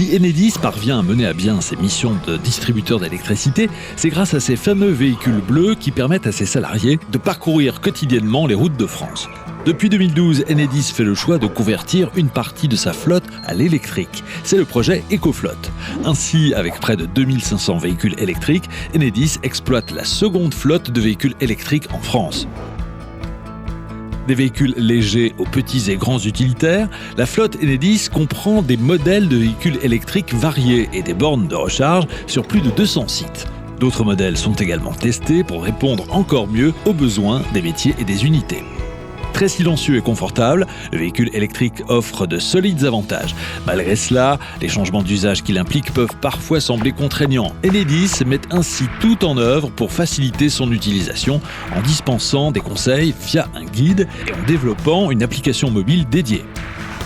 Si Enedis parvient à mener à bien ses missions de distributeur d'électricité, c'est grâce à ces fameux véhicules bleus qui permettent à ses salariés de parcourir quotidiennement les routes de France. Depuis 2012, Enedis fait le choix de convertir une partie de sa flotte à l'électrique. C'est le projet EcoFlotte. Ainsi, avec près de 2500 véhicules électriques, Enedis exploite la seconde flotte de véhicules électriques en France. Des véhicules légers aux petits et grands utilitaires, la flotte Enedis comprend des modèles de véhicules électriques variés et des bornes de recharge sur plus de 200 sites. D'autres modèles sont également testés pour répondre encore mieux aux besoins des métiers et des unités. Très silencieux et confortable, le véhicule électrique offre de solides avantages. Malgré cela, les changements d'usage qu'il implique peuvent parfois sembler contraignants. Enedis met ainsi tout en œuvre pour faciliter son utilisation en dispensant des conseils via un guide et en développant une application mobile dédiée.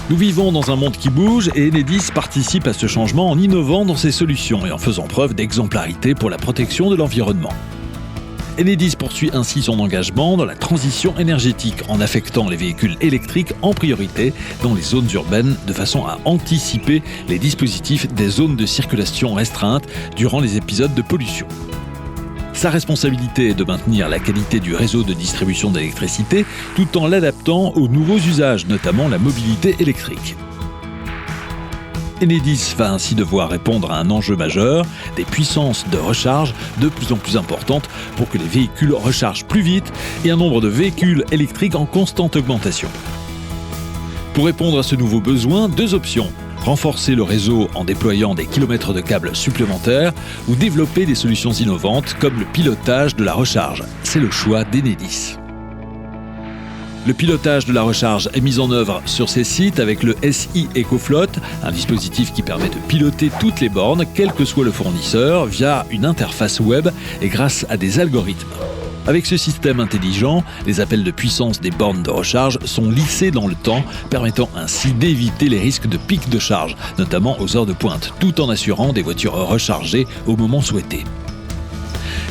Nous vivons dans un monde qui bouge et Enedis participe à ce changement en innovant dans ses solutions et en faisant preuve d'exemplarité pour la protection de l'environnement. Enedis poursuit ainsi son engagement dans la transition énergétique en affectant les véhicules électriques en priorité dans les zones urbaines de façon à anticiper les dispositifs des zones de circulation restreintes durant les épisodes de pollution. Sa responsabilité est de maintenir la qualité du réseau de distribution d'électricité tout en l'adaptant aux nouveaux usages, notamment la mobilité électrique. Enedis va ainsi devoir répondre à un enjeu majeur, des puissances de recharge de plus en plus importantes pour que les véhicules rechargent plus vite et un nombre de véhicules électriques en constante augmentation. Pour répondre à ce nouveau besoin, deux options. Renforcer le réseau en déployant des kilomètres de câbles supplémentaires ou développer des solutions innovantes comme le pilotage de la recharge. C'est le choix d'Enedis. Le pilotage de la recharge est mis en œuvre sur ces sites avec le SI EcoFlotte, un dispositif qui permet de piloter toutes les bornes, quel que soit le fournisseur, via une interface web et grâce à des algorithmes. Avec ce système intelligent, les appels de puissance des bornes de recharge sont lissés dans le temps, permettant ainsi d'éviter les risques de pic de charge, notamment aux heures de pointe, tout en assurant des voitures rechargées au moment souhaité.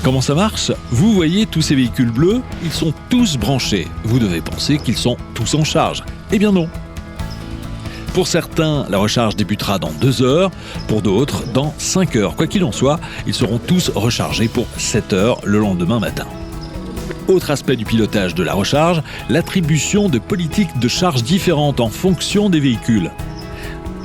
Comment ça marche ? Vous voyez tous ces véhicules bleus, ils sont tous branchés. Vous devez penser qu'ils sont tous en charge. Eh bien non. Pour certains, la recharge débutera dans 2 heures, pour d'autres, dans 5 heures. Quoi qu'il en soit, ils seront tous rechargés pour 7 heures le lendemain matin. Autre aspect du pilotage de la recharge, l'attribution de politiques de charge différentes en fonction des véhicules.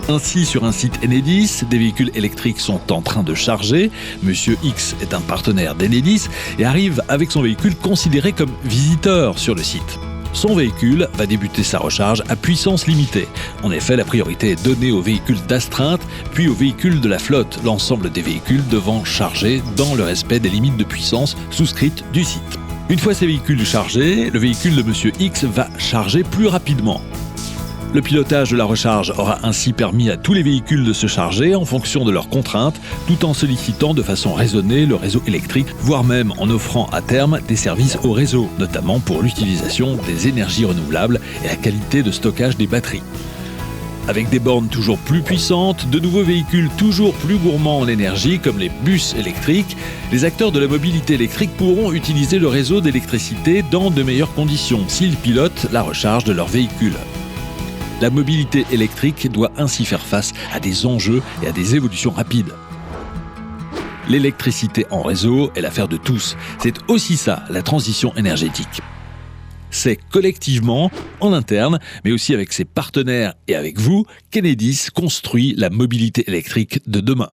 Ainsi, sur un site Enedis, des véhicules électriques sont en train de charger. Monsieur X est un partenaire d'Enedis et arrive avec son véhicule considéré comme visiteur sur le site. Son véhicule va débuter sa recharge à puissance limitée. En effet, la priorité est donnée aux véhicules d'astreinte, puis aux véhicules de la flotte, l'ensemble des véhicules devant charger dans le respect des limites de puissance souscrites du site. Une fois ces véhicules chargés, le véhicule de Monsieur X va charger plus rapidement. Le pilotage de la recharge aura ainsi permis à tous les véhicules de se charger en fonction de leurs contraintes, tout en sollicitant de façon raisonnée le réseau électrique, voire même en offrant à terme des services au réseau, notamment pour l'utilisation des énergies renouvelables et la qualité de stockage des batteries. Avec des bornes toujours plus puissantes, de nouveaux véhicules toujours plus gourmands en énergie, comme les bus électriques, les acteurs de la mobilité électrique pourront utiliser le réseau d'électricité dans de meilleures conditions s'ils pilotent la recharge de leurs véhicules. La mobilité électrique doit ainsi faire face à des enjeux et à des évolutions rapides. L'électricité en réseau est l'affaire de tous. C'est aussi ça, la transition énergétique. C'est collectivement, en interne, mais aussi avec ses partenaires et avec vous, qu'Enedis construit la mobilité électrique de demain.